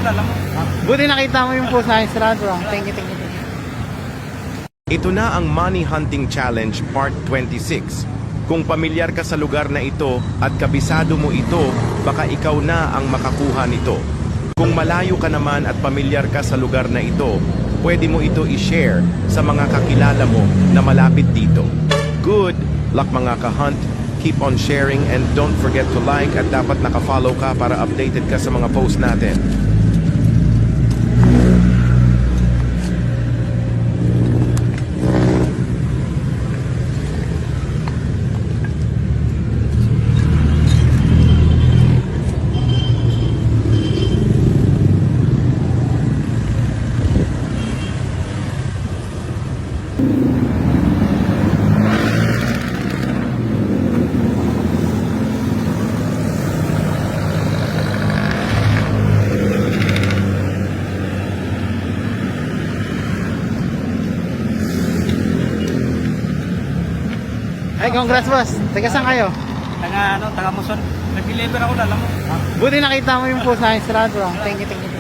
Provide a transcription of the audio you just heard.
Alam mo. Buti nakita mo yung post na sarado. Thank you, thank you, thank you. Ito na ang Money Hunting Challenge Part 26. Kung pamilyar ka sa lugar na ito at kabisado mo ito, baka ikaw na ang makakuha nito. Kung malayo ka naman at pamilyar ka sa lugar na ito, pwede mo ito i-share sa mga kakilala mo na malapit dito. Good luck mga ka-hunt. Keep on sharing and don't forget to like at dapat naka-follow ka para updated ka sa mga post natin. Ay, congrats boss. Taga saan kayo? Taga Muson. Nag-deliver ako, alam mo. Buti nakita mo yung post na sarado. Thank you, thank you.